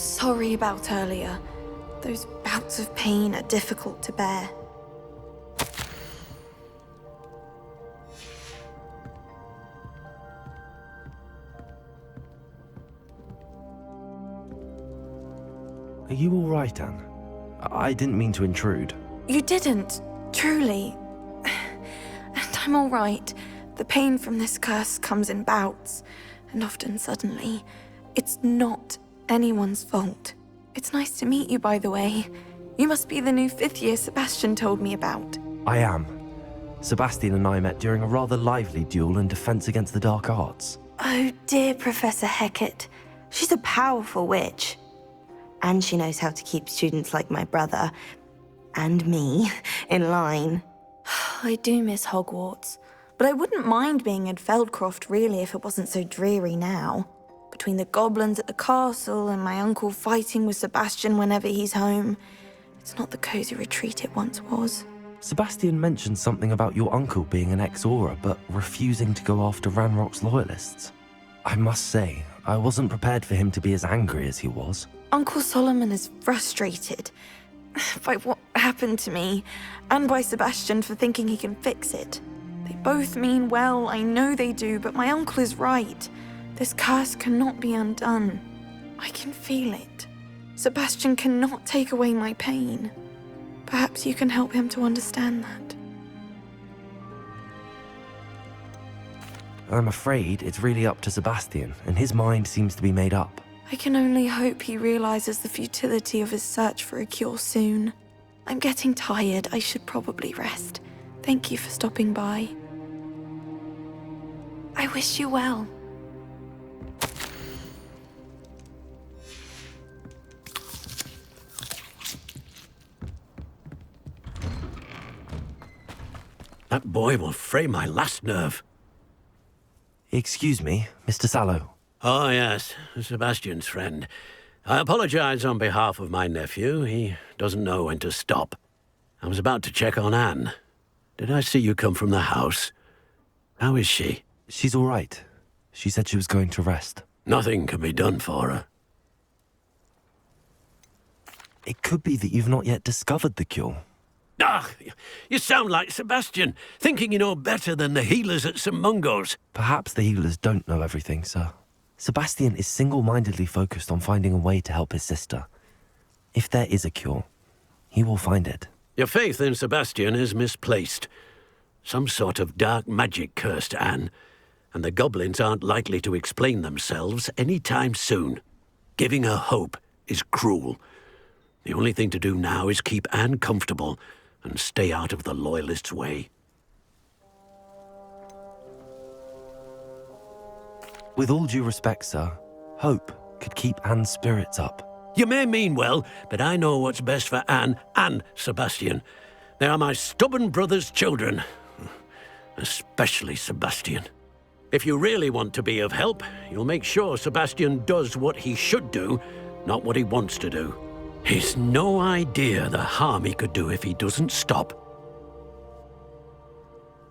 sorry about earlier. Those bouts of pain are difficult to bear. Are you all right, Anne? I didn't mean to intrude. You didn't, truly. And I'm all right. The pain from this curse comes in bouts, and often suddenly. It's not anyone's fault. It's nice to meet you, by the way. You must be the new 5th year Sebastian told me about. I am. Sebastian and I met during a rather lively duel in defense against the dark arts. Oh dear, Professor Hecat. She's a powerful witch. And she knows how to keep students like my brother, and me, in line. I do miss Hogwarts, but I wouldn't mind being in Feldcroft, really, if it wasn't so dreary now. Between the goblins at the castle and my uncle fighting with Sebastian whenever he's home, it's not the cozy retreat it once was. Sebastian mentioned something about your uncle being an ex-Auror, but refusing to go after Ranrock's loyalists. I must say, I wasn't prepared for him to be as angry as he was. Uncle Solomon is frustrated by what happened to me, and by Sebastian for thinking he can fix it. They both mean well, I know they do, but my uncle is right. This curse cannot be undone. I can feel it. Sebastian cannot take away my pain. Perhaps you can help him to understand that. I'm afraid it's really up to Sebastian, and his mind seems to be made up. I can only hope he realizes the futility of his search for a cure soon. I'm getting tired. I should probably rest. Thank you for stopping by. I wish you well. That boy will fray my last nerve. Excuse me, Mr. Sallow. Oh, yes, Sebastian's friend. I apologize on behalf of my nephew. He doesn't know when to stop. I was about to check on Anne. Did I see you come from the house? How is she? She's all right. She said she was going to rest. Nothing can be done for her. It could be that you've not yet discovered the cure. Ah, you sound like Sebastian, thinking you know better than the healers at St. Mungo's. Perhaps the healers don't know everything, sir. Sebastian is single-mindedly focused on finding a way to help his sister. If there is a cure, he will find it. Your faith in Sebastian is misplaced. Some sort of dark magic cursed Anne, and the goblins aren't likely to explain themselves any time soon. Giving her hope is cruel. The only thing to do now is keep Anne comfortable and stay out of the Loyalists' way. With all due respect, sir, hope could keep Anne's spirits up. You may mean well, but I know what's best for Anne and Sebastian. They are my stubborn brother's children. Especially Sebastian. If you really want to be of help, you'll make sure Sebastian does what he should do, not what he wants to do. He's no idea the harm he could do if he doesn't stop.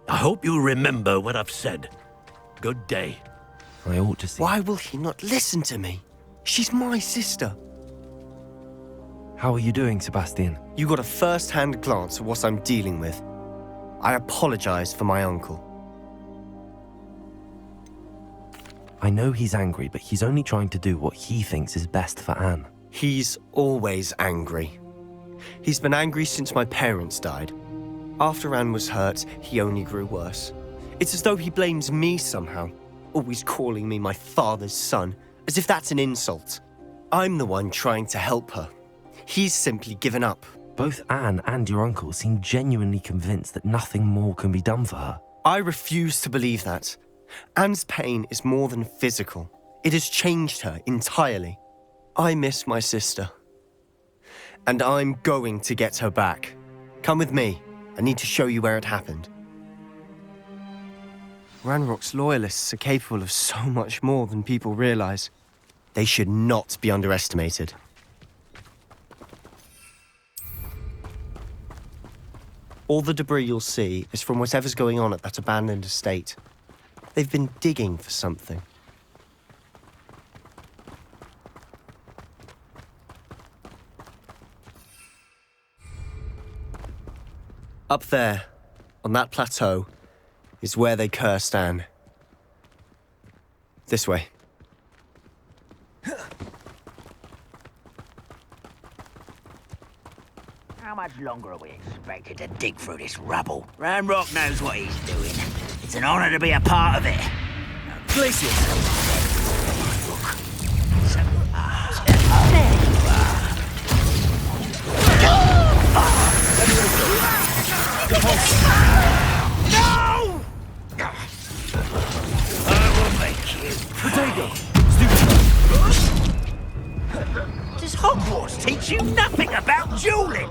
I hope you remember what I've said. Good day. I ought to see. Why will he not listen to me? She's my sister. How are you doing, Sebastian? You got a first-hand glance at what I'm dealing with. I apologize for my uncle. I know he's angry, but he's only trying to do what he thinks is best for Anne. He's always angry. He's been angry since my parents died. After Anne was hurt, he only grew worse. It's as though he blames me somehow, always calling me my father's son, as if that's an insult. I'm the one trying to help her. He's simply given up. Both Anne and your uncle seem genuinely convinced that nothing more can be done for her. I refuse to believe that. Anne's pain is more than physical. It has changed her entirely. I miss my sister. And I'm going to get her back. Come with me. I need to show you where it happened. Ranrock's loyalists are capable of so much more than people realize. They should not be underestimated. All the debris you'll see is from whatever's going on at that abandoned estate. They've been digging for something. Up there, on that plateau, is where they cursed Anne. This way. How much longer are we expected to dig through this rubble? Ranrock knows what he's doing. It's an honor to be a part of it. No! I will make you. Does Hogwarts teach you nothing about dueling?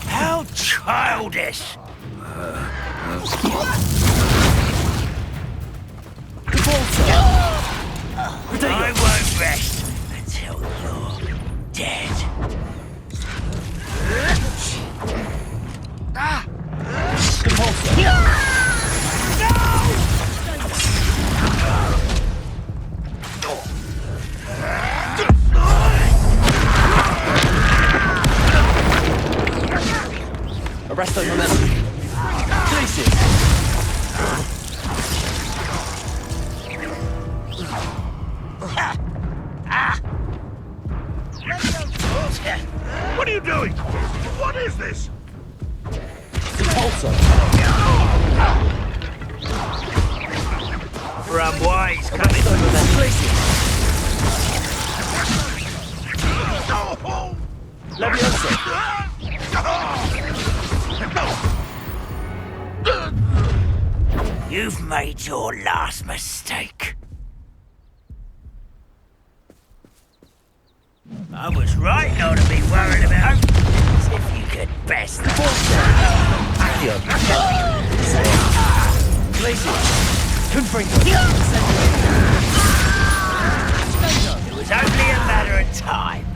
How childish! I won't rest until you're dead. Arrest the momentum. Places. What are you doing? What is this? Repulsor. Framboise coming. Places. Leviosa. You've made your last mistake. I was right not to be worried about as if you could best Accio. Glacier. Confringo. It was only a matter of time.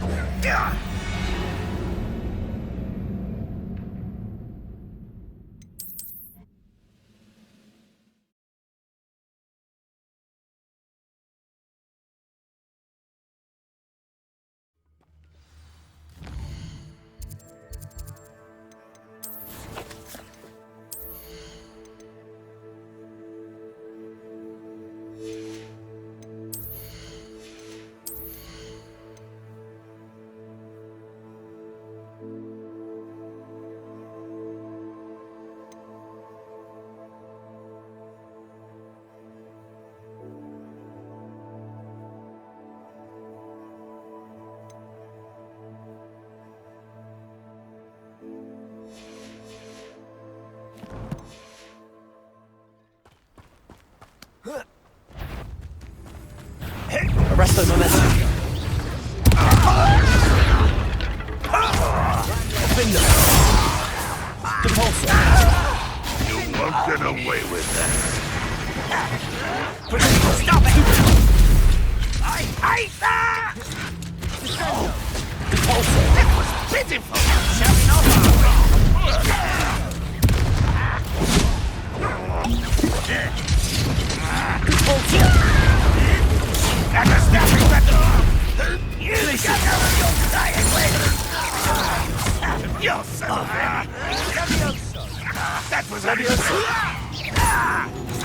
Arrest the momentum. Finger. Repulsor. You won't get away with that. Stop it! I hate that! Repulsor. That was pitiful! Showing off and the snapping back you got your dying with! You're so bad! That was Leviosa.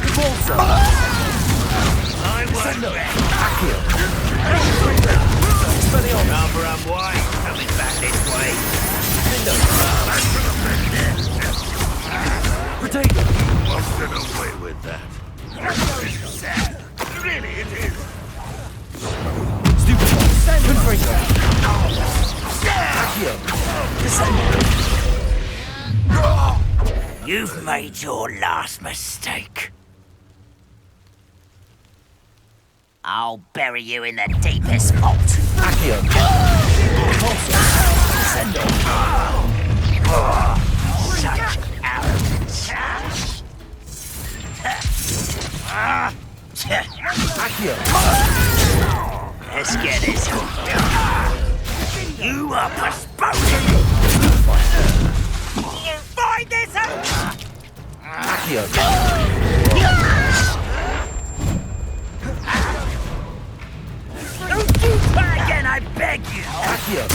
Repulsor. I won't Accio. Number and white coming back this way. Potato. Won't get away with that. Really, it is. Stupid. Confringo. Accio. You've made your last mistake. I'll bury you in the deepest vault. Accio. Repulsor. Descendo. Such arrogance. Accio. Let's get this. You are postponing. You find this out. Accio. Don't you try! Accio!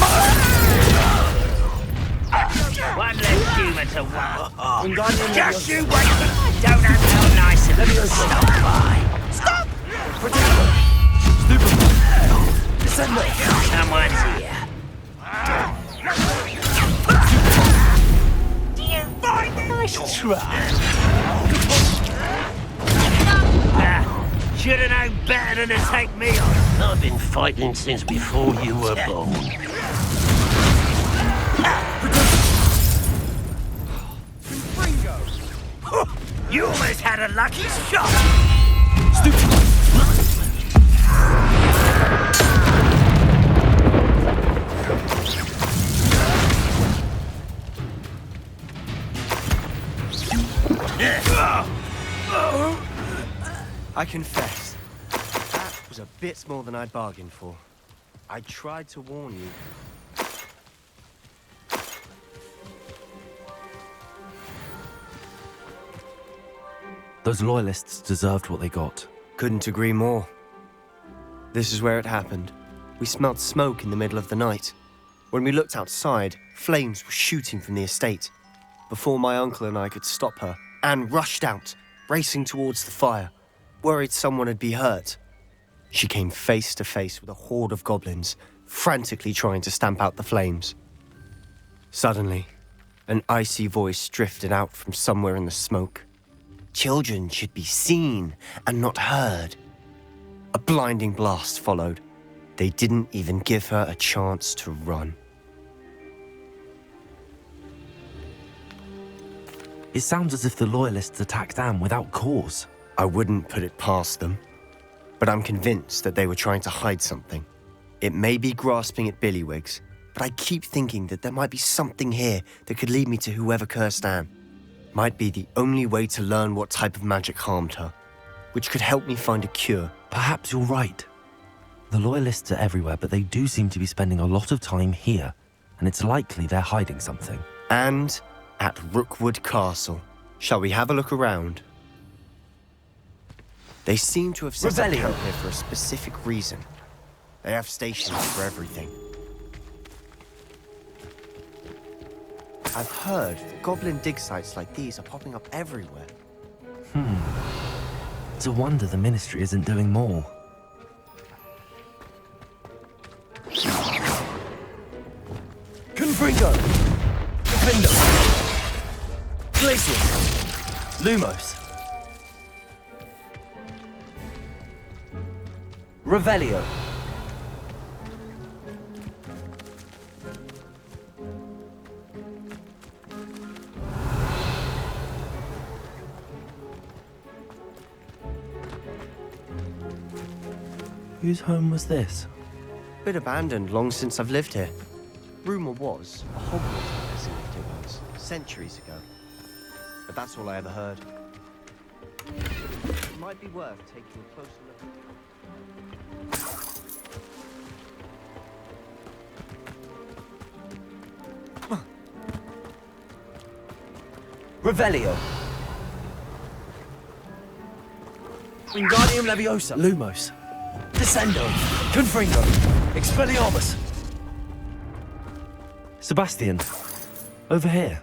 One less human to work. Wingardium Just Leviosa. you wait. Don't have no nice of you to stop by. Stop! Descendo! Someone's here. Do you find it? Nice try. Should have known better than to take me on. I've been fighting since before you were born. You almost had a lucky shot. I confess, that was a bit more than I'd bargained for. I tried to warn you. Those loyalists deserved what they got. Couldn't agree more. This is where it happened. We smelled smoke in the middle of the night. When we looked outside, flames were shooting from the estate. Before my uncle and I could stop her, Anne rushed out, racing towards the fire, worried someone had been hurt. She came face to face with a horde of goblins, frantically trying to stamp out the flames. Suddenly, an icy voice drifted out from somewhere in the smoke. Children should be seen and not heard. A blinding blast followed. They didn't even give her a chance to run. It sounds as if the loyalists attacked Anne without cause. I wouldn't put it past them, but I'm convinced that they were trying to hide something. It may be grasping at Billywigs, but I keep thinking that there might be something here that could lead me to whoever cursed Anne. Might be the only way to learn what type of magic harmed her, which could help me find a cure. Perhaps you're right. The loyalists are everywhere, but they do seem to be spending a lot of time here, and it's likely they're hiding something. And at Rookwood Castle. Shall we have a look around? They seem to have set up camp here for a specific reason. They have stations for everything. I've heard that goblin dig sites like these are popping up everywhere. It's a wonder the Ministry isn't doing more. Confringo! Defendo! Glacius! Lumos! Revelio! Whose home was this? Bit abandoned long since I've lived here. Rumour was a Hogwarts professor lived here once, centuries ago. But that's all I ever heard. It might be worth taking a closer look. Revelio! Wingardium Leviosa! Lumos. Descendo! Confringo! Expelliarmus! Sebastian, over here.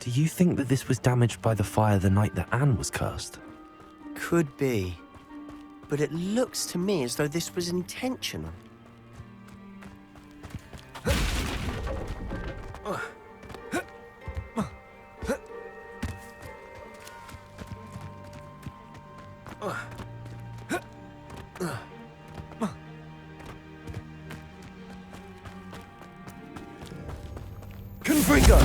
Do you think that this was damaged by the fire the night that Anne was cursed? Could be. But it looks to me as though this was intentional. Confringo!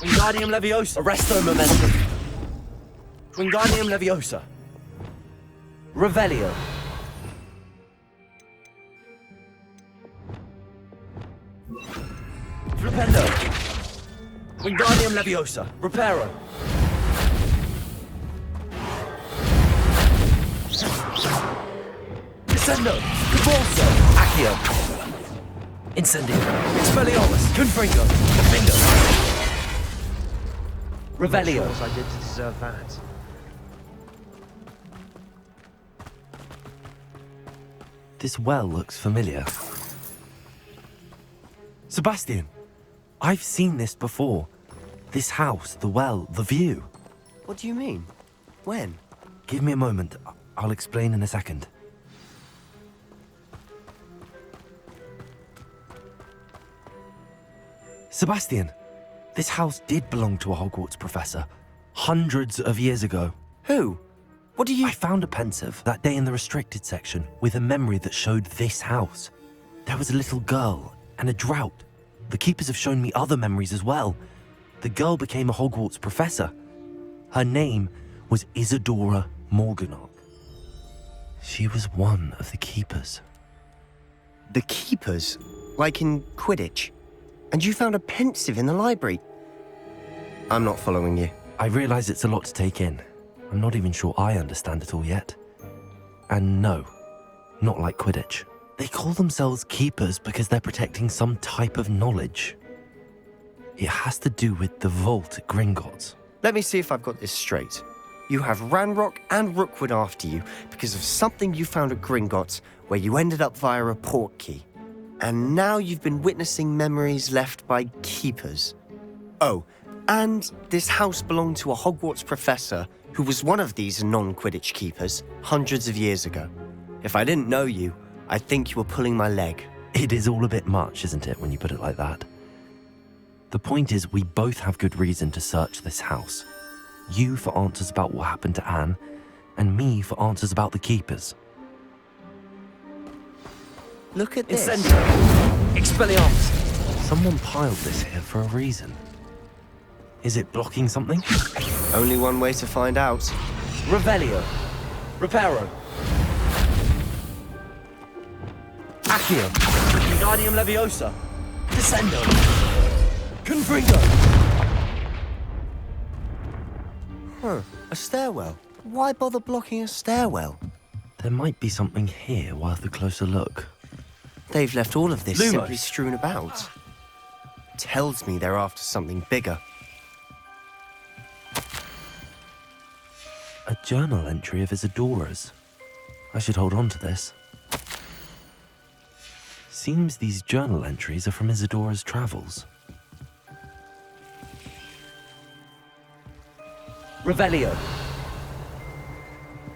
Wingardium Leviosa! Arresto Momentum! Wingardium Leviosa! Revelio! Flipendo! Wingardium Leviosa! Reparo! Descendo! Cabalso! Accio! Incendio! Expelliarmus! Confringo! Defendo! Revelio! What I did to deserve that? This well looks familiar. Sebastian, I've seen this before. This house, the well, the view. What do you mean? When? Give me a moment. I'll explain in a second. Sebastian, this house did belong to a Hogwarts professor. Hundreds of years ago. Who? What do you... I found a pensive that day in the restricted section with a memory that showed this house. There was a little girl and a drought. The keepers have shown me other memories as well. The girl became a Hogwarts professor. Her name was Isadora Morganach. She was one of the keepers. The keepers? Like in Quidditch? And you found a pensive in the library? I'm not following you. I realize it's a lot to take in. I'm not even sure I understand it all yet. And no, not like Quidditch. They call themselves keepers because they're protecting some type of knowledge. It has to do with the vault at Gringotts. Let me see if I've got this straight. You have Ranrock and Rookwood after you because of something you found at Gringotts where you ended up via a portkey. And now you've been witnessing memories left by keepers. Oh, and this house belonged to a Hogwarts professor who was one of these non-Quidditch keepers hundreds of years ago. If I didn't know you, I'd think you were pulling my leg. It is all a bit much, isn't it, when you put it like that? The point is, we both have good reason to search this house. You for answers about what happened to Anne, and me for answers about the keepers. Look at this. Incendio! Expelliarmus! Someone piled this here for a reason. Is it blocking something? Only one way to find out. Revelio. Reparo. Accio. Wingardium Leviosa. Descendo. Confringo. Huh, a stairwell. Why bother blocking a stairwell? There might be something here worth a closer look. They've left all of this Lumos. simply strewn about. Tells me they're after something bigger. A journal entry of Isadora's. I should hold on to this. Seems these journal entries are from Isadora's travels. Revelio.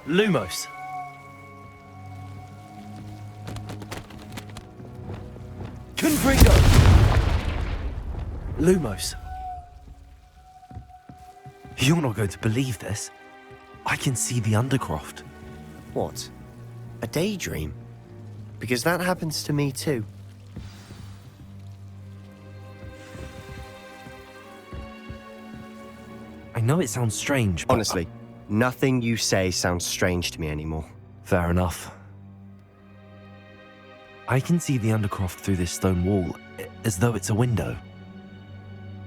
Lumos. Confringo. Lumos. You're not going to believe this. I can see the Undercroft. What? A daydream? Because that happens to me too. I know it sounds strange, but... Honestly, nothing you say sounds strange to me anymore. Fair enough. I can see the Undercroft through this stone wall, as though it's a window.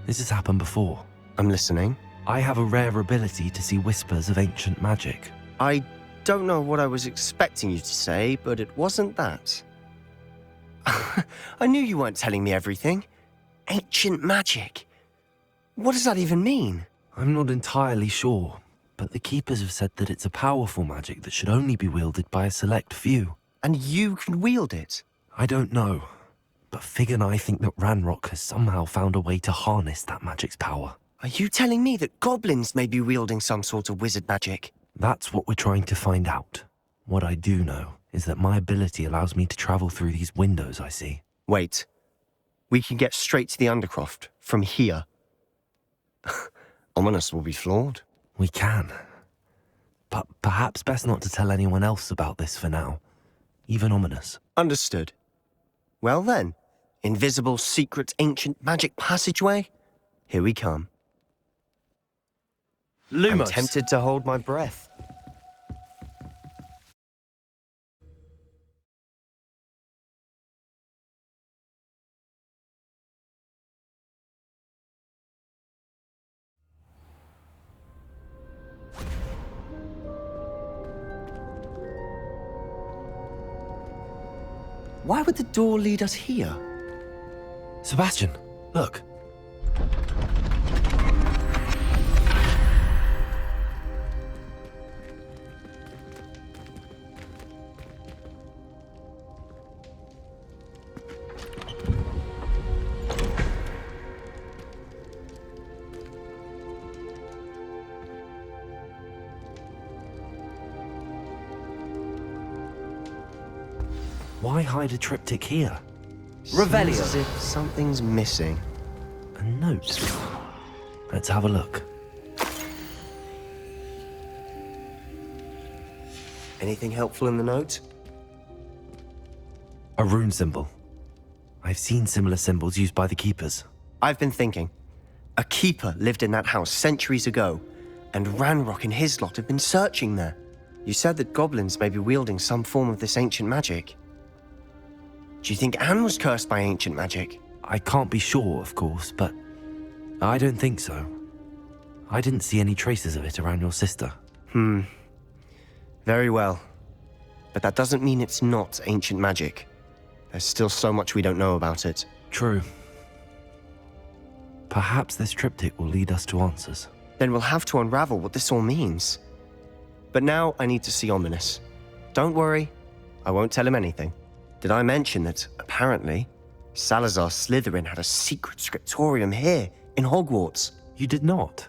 This has happened before. I'm listening. I have a rare ability to see whispers of ancient magic. I don't know what I was expecting you to say, but it wasn't that. I knew you weren't telling me everything. Ancient magic. What does that even mean? I'm not entirely sure, but the Keepers have said that it's a powerful magic that should only be wielded by a select few. And you can wield it? I don't know, but Fig and I think that Ranrock has somehow found a way to harness that magic's power. Are you telling me that goblins may be wielding some sort of wizard magic? That's what we're trying to find out. What I do know is that my ability allows me to travel through these windows I see. Wait. We can get straight to the Undercroft from here. Ominous will be flawed. We can. But perhaps best not to tell anyone else about this for now. Even Ominous. Understood. Well then, invisible, secret, ancient magic passageway? Here we come. Lumos. I'm tempted to hold my breath. Why would the door lead us here? Sebastian, look. Why hide a triptych here? Revelio. Seems as if something's missing. A note. Let's have a look. Anything helpful in the note? A rune symbol. I've seen similar symbols used by the keepers. I've been thinking. A keeper lived in that house centuries ago, and Ranrock and his lot have been searching there. You said that goblins may be wielding some form of this ancient magic. Do you think Anne was cursed by ancient magic? I can't be sure, of course, but I don't think so. I didn't see any traces of it around your sister. Very well. But that doesn't mean it's not ancient magic. There's still so much we don't know about it. True. Perhaps this triptych will lead us to answers. Then we'll have to unravel what this all means. But now I need to see Ominous. Don't worry, I won't tell him anything. Did I mention that, apparently, Salazar Slytherin had a secret scriptorium here, in Hogwarts? You did not?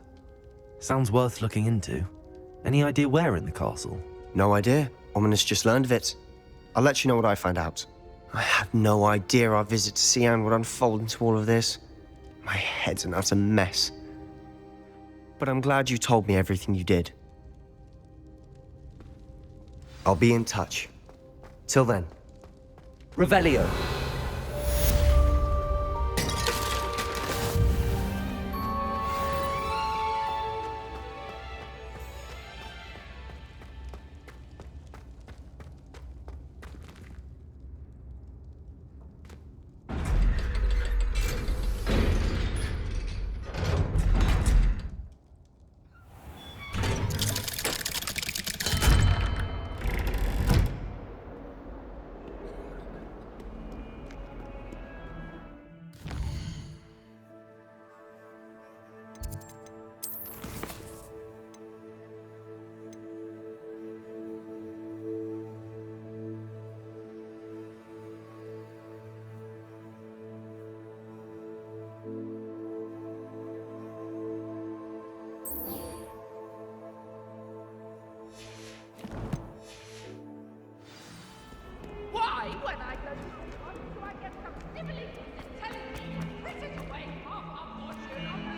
Sounds worth looking into. Any idea where in the castle? No idea. Ominous just learned of it. I'll let you know what I find out. I had no idea our visit to Sian would unfold into all of this. My head's an utter mess. But I'm glad you told me everything you did. I'll be in touch. Till then. Revelio. Why, when I go to Hogwarts, do I get some nibbling and telling me you've written away half our fortune on me?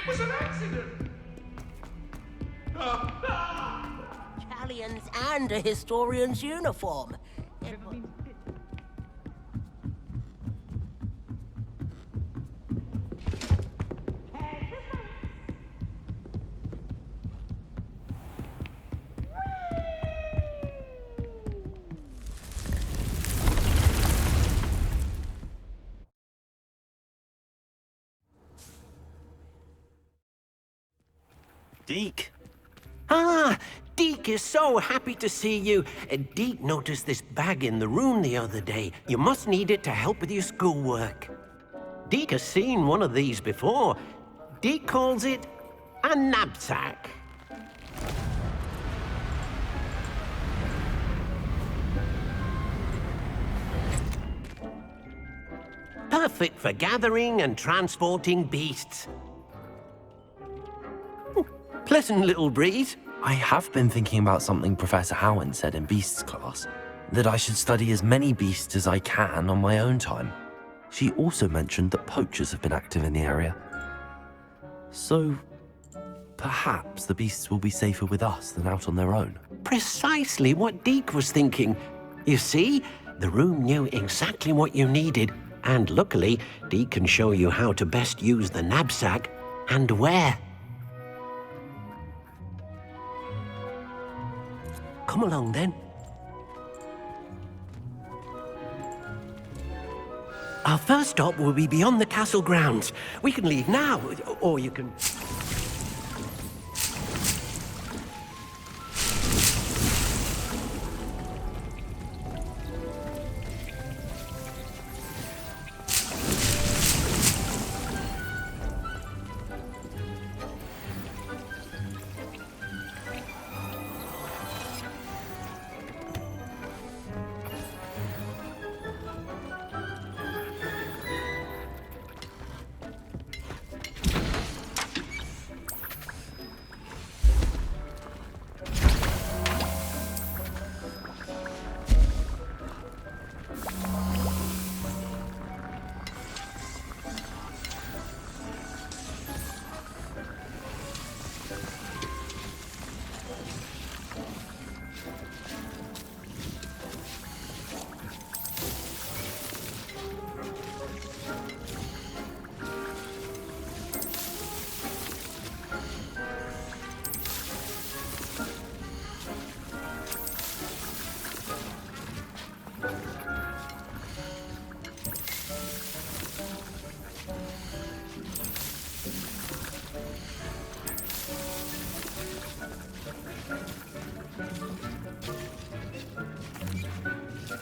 It was an accident. Italians and a historian's uniform. Deke! Ah, Deke is so happy to see you. Deke noticed this bag in the room the other day. You must need it to help with your schoolwork. Deke has seen one of these before. Deke calls it a knapsack. Perfect for gathering and transporting beasts. Pleasant little breeze. I have been thinking about something Professor Howen said in Beasts class, that I should study as many beasts as I can on my own time. She also mentioned that poachers have been active in the area. So, perhaps the beasts will be safer with us than out on their own. Precisely what Deke was thinking. You see, the room knew exactly what you needed, and luckily, Deke can show you how to best use the knapsack and where. Come along, then. Our first stop will be beyond the castle grounds. We can leave now, or you can...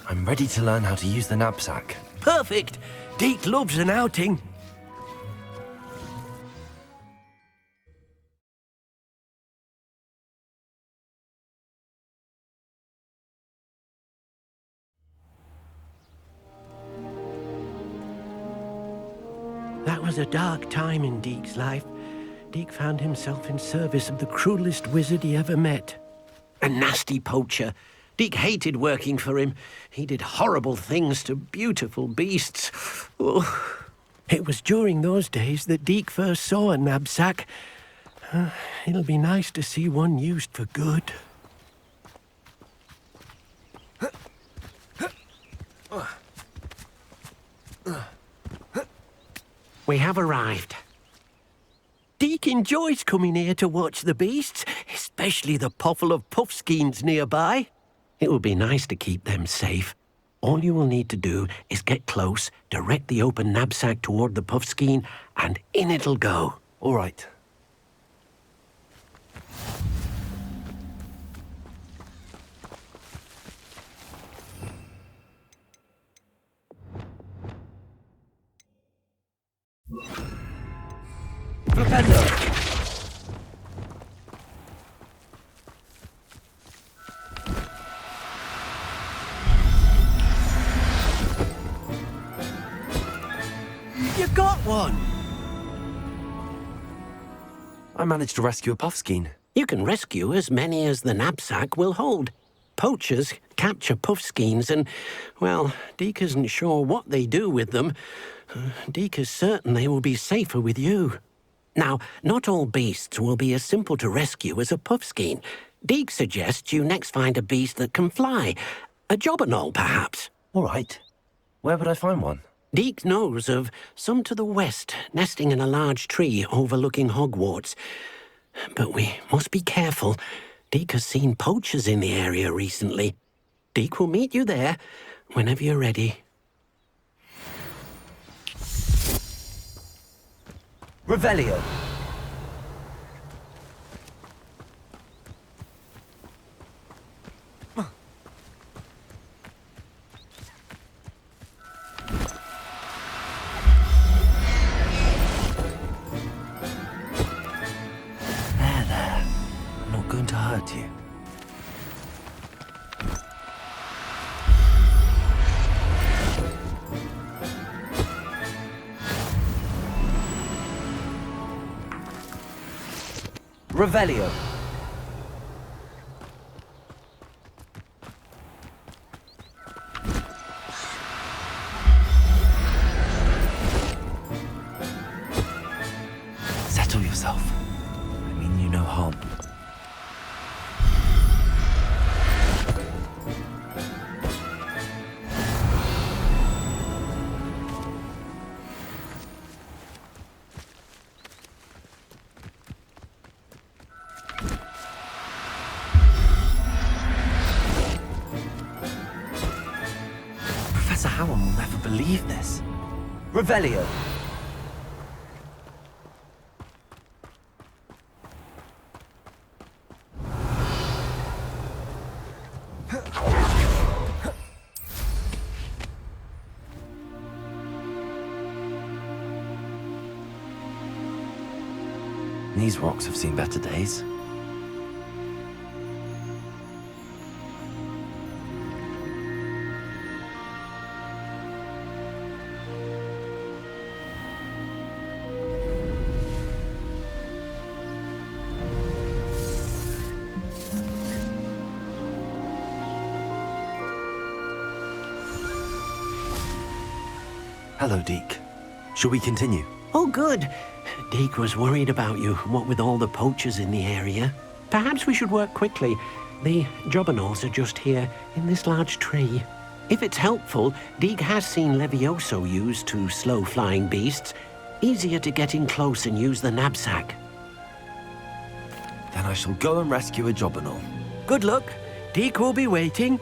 I'm ready to learn how to use the knapsack. Perfect! Deke loves an outing. That was a dark time in Deke's life. Deke found himself in service of the cruelest wizard he ever met. A nasty poacher. Deke hated working for him. He did horrible things to beautiful beasts. Oh. It was during those days that Deke first saw a knapsack. It'll be nice to see one used for good. We have arrived. Deke enjoys coming here to watch the beasts, especially the potful of puffskeins nearby. It will be nice to keep them safe. All you will need to do is get close, direct the open knapsack toward the puffskein, and in it'll go. All right. Professor! You got one! I managed to rescue a puffskein. You can rescue as many as the knapsack will hold. Poachers capture puffskeins and, well, Deke isn't sure what they do with them. Deke is certain they will be safer with you. Now, not all beasts will be as simple to rescue as a puffskein. Deke suggests you next find a beast that can fly. A jobberknoll, perhaps. All right. Where would I find one? Deke knows of some to the west, nesting in a large tree overlooking Hogwarts. But we must be careful. Deke has seen poachers in the area recently. Deke will meet you there whenever you're ready. Revelio. There. I'm not going to hurt you. Revelio. Settle yourself. I mean you no harm. Professor Howard will never believe this. Revelio. These rocks have seen better days. Hello, Deke. Shall we continue? Oh, good. Deke was worried about you, what with all the poachers in the area. Perhaps we should work quickly. The jobberknolls are just here, in this large tree. If it's helpful, Deke has seen Levioso used to slow flying beasts. Easier to get in close and use the knapsack. Then I shall go and rescue a jobberknoll. Good luck. Deke will be waiting.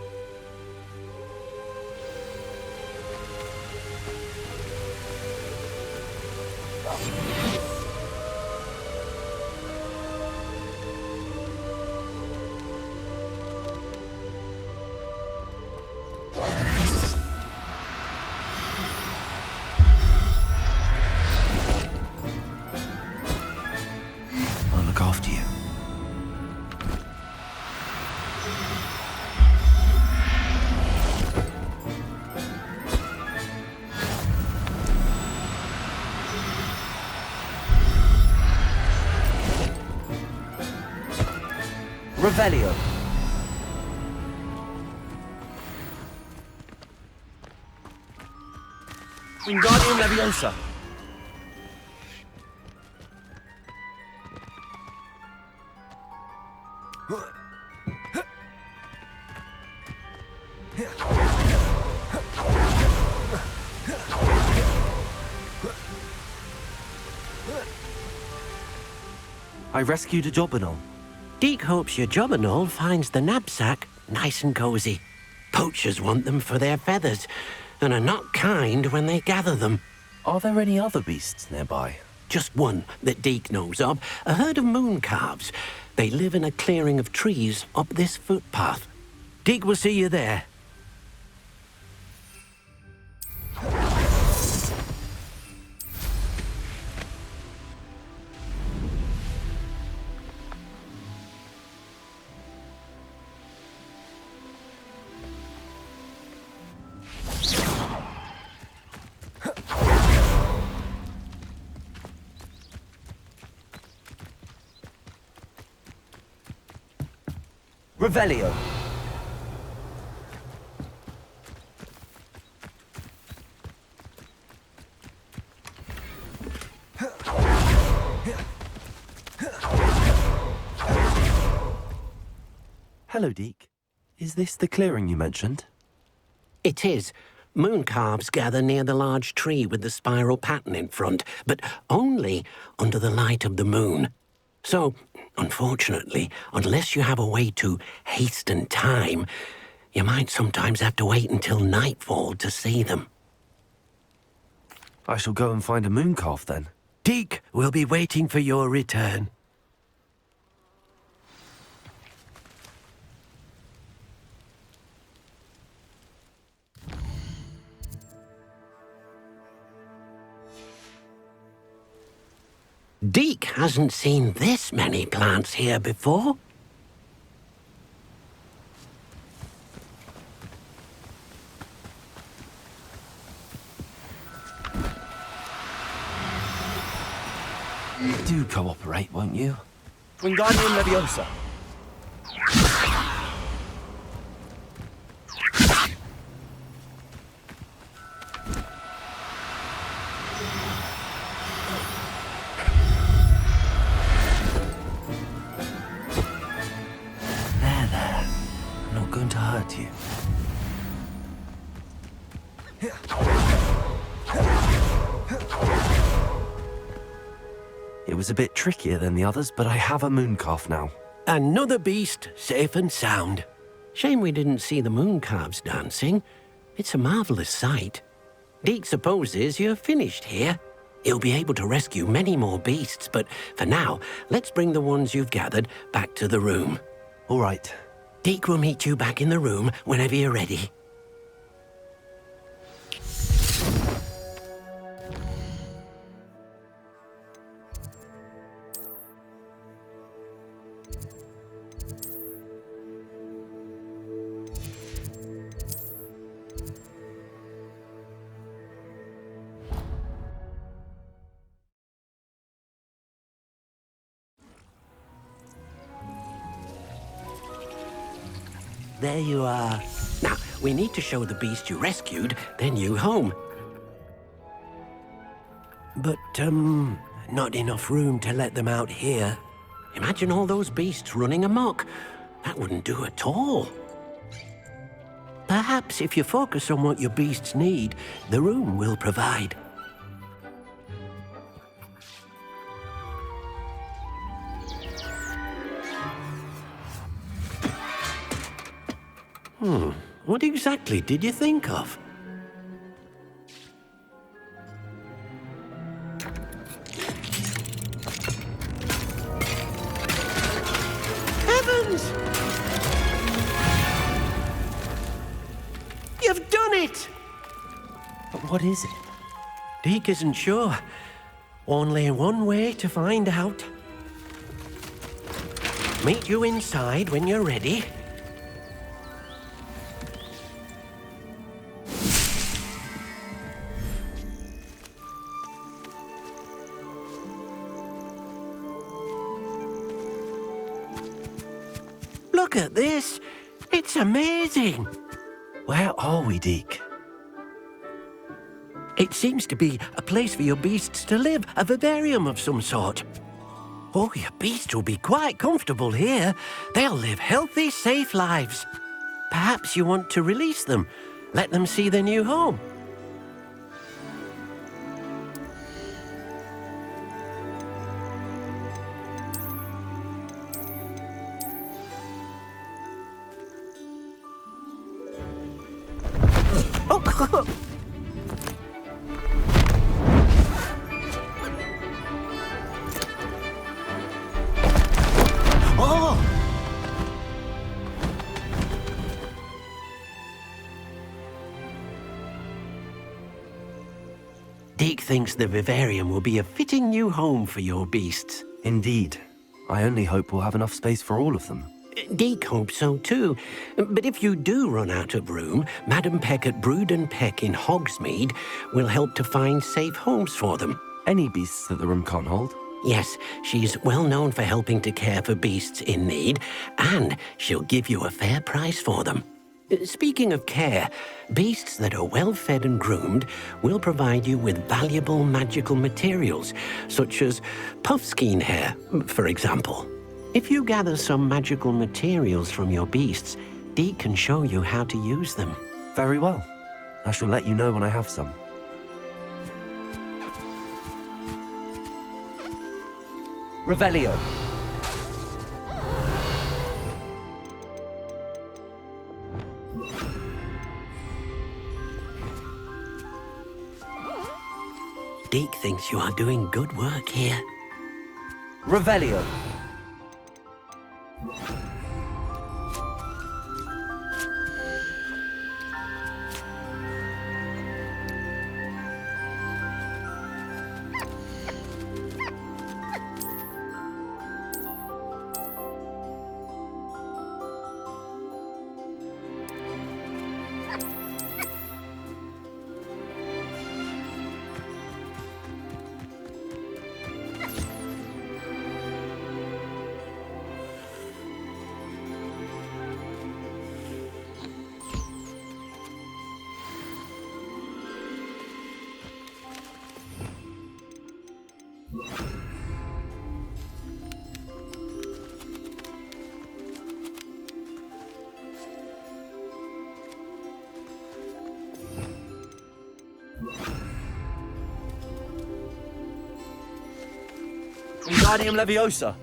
Revelio. Wingardium Leviosa. I rescued a Jobberknoll. Deke hopes your Jobberknoll finds the knapsack nice and cozy. Poachers want them for their feathers, and are not kind when they gather them. Are there any other beasts nearby? Just one that Deke knows of, a herd of moon calves. They live in a clearing of trees up this footpath. Deke will see you there. Revelio. Hello, Deke. Is this the clearing you mentioned? It is. Moon calves gather near the large tree with the spiral pattern in front, but only under the light of the moon. So, unfortunately, unless you have a way to hasten time, you might sometimes have to wait until nightfall to see them. I shall go and find a moon calf then. Deke will be waiting for your return. Deke hasn't seen this many plants here before. Do cooperate, won't you? Wingardium Leviosa. There. I'm not going to hurt you. It was a bit trickier than the others, but I have a moon calf now. Another beast safe and sound. Shame we didn't see the moon calves dancing. It's a marvelous sight. Deke supposes you're finished here. He'll be able to rescue many more beasts, but for now, let's bring the ones you've gathered back to the room. All right. Deke will meet you back in the room whenever you're ready. There you are. Now, we need to show the beast you rescued their new home. But, not enough room to let them out here. Imagine all those beasts running amok. That wouldn't do at all. Perhaps if you focus on what your beasts need, the room will provide. What exactly did you think of? Heavens! You've done it! But what is it? Deke isn't sure. Only one way to find out. Meet you inside when you're ready. at this. It's amazing. Where are we, Deke? It seems to be a place for your beasts to live, a vivarium of some sort. Oh, your beasts will be quite comfortable here. They'll live healthy, safe lives. Perhaps you want to release them, let them see their new home. Oh, Deke thinks the vivarium will be a fitting new home for your beasts. Indeed. I only hope we'll have enough space for all of them. Deke hopes so too. But if you do run out of room, Madam Peck at Brood and Peck in Hogsmeade will help to find safe homes for them. Any beasts that the room can't hold? Yes, she's well known for helping to care for beasts in need, and she'll give you a fair price for them. Speaking of care, beasts that are well fed and groomed will provide you with valuable magical materials, such as puffskein hair, for example. If you gather some magical materials from your beasts, Deke can show you how to use them. Very well. I shall let you know when I have some. Revelio. Deke thinks you are doing good work here. Revelio. Wingardium Leviosa.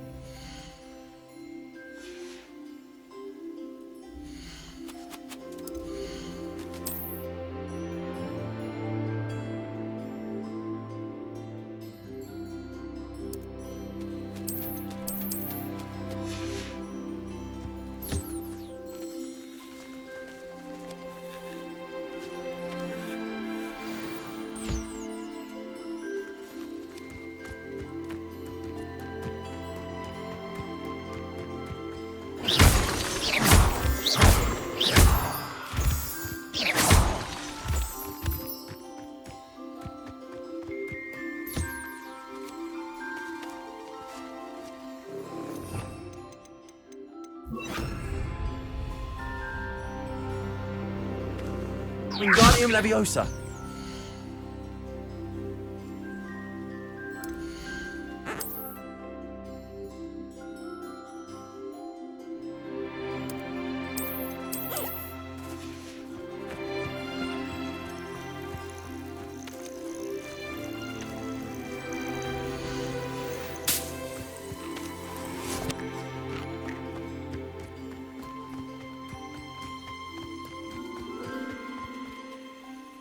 Wingardium Leviosa.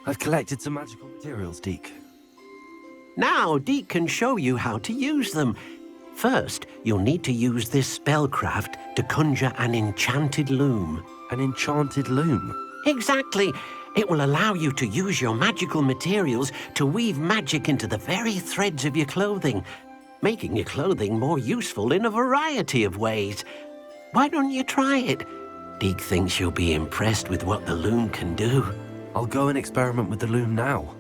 I've collected some magical materials, Deke. Now Deke can show you how to use them. First, you'll need to use this spellcraft to conjure an enchanted loom. An enchanted loom? Exactly. It will allow you to use your magical materials to weave magic into the very threads of your clothing, making your clothing more useful in a variety of ways. Why don't you try it? Deke thinks you'll be impressed with what the loom can do. I'll go and experiment with the loom now.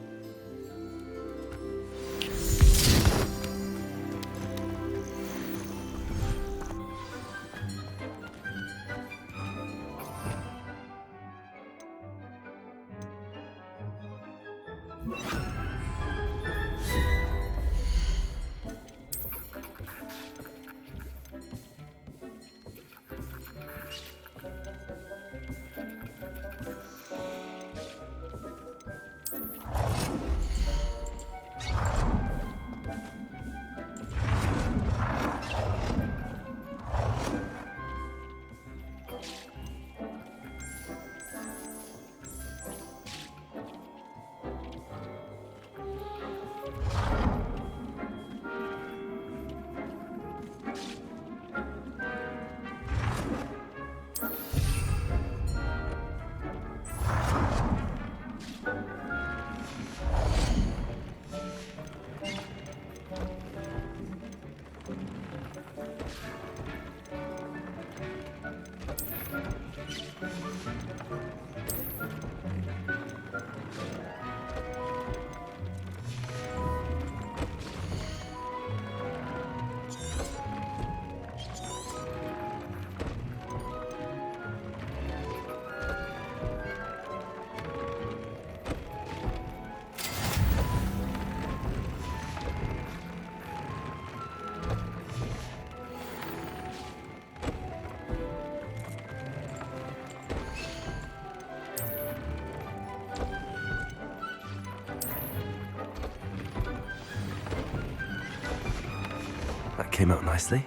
That came out nicely.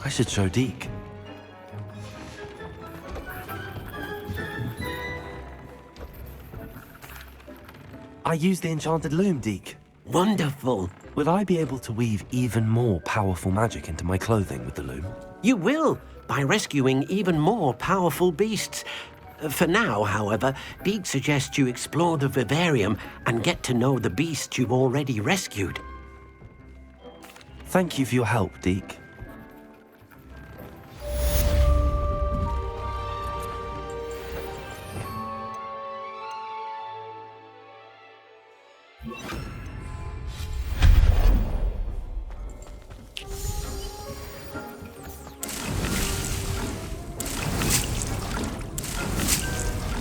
I should show Deke. I used the enchanted loom, Deke. Wonderful. Will I be able to weave even more powerful magic into my clothing with the loom? You will, by rescuing even more powerful beasts. For now, however, Deke suggests you explore the vivarium and get to know the beasts you've already rescued. Thank you for your help, Deke.